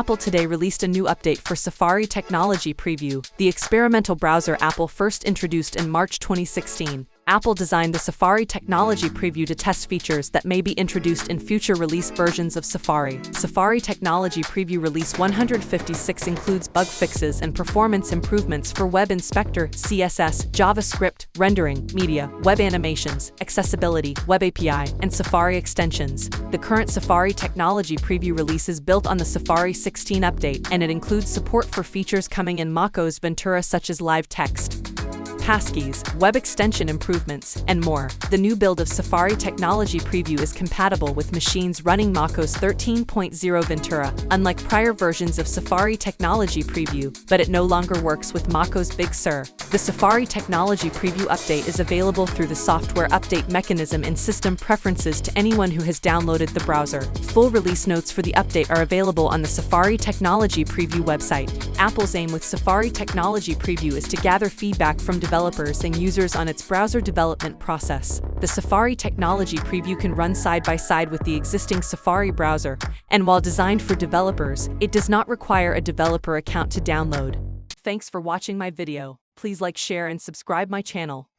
Apple today released a new update for Safari Technology Preview, the experimental browser Apple first introduced in March 2016. Apple designed the Safari Technology Preview to test features that may be introduced in future release versions of Safari. Safari Technology Preview Release 156 includes bug fixes and performance improvements for Web Inspector, CSS, JavaScript, rendering, media, web animations, accessibility, Web API, and Safari extensions. The current Safari Technology Preview release is built on the Safari 16 update, and it includes support for features coming in macOS Ventura such as live text, passkeys, web extension improvements, and more. The new build of Safari Technology Preview is compatible with machines running macOS 13.0 Ventura, unlike prior versions of Safari Technology Preview, but it no longer works with macOS Big Sur. The Safari Technology Preview update is available through the software update mechanism in System Preferences to anyone who has downloaded the browser. Full release notes for the update are available on the Safari Technology Preview website. Apple's aim with Safari Technology Preview is to gather feedback from developers and users on its browser development process. The Safari Technology Preview can run side by side with the existing Safari browser, and while designed for developers, it does not require a developer account to download. Thanks for watching my video. Please like, share, and subscribe my channel.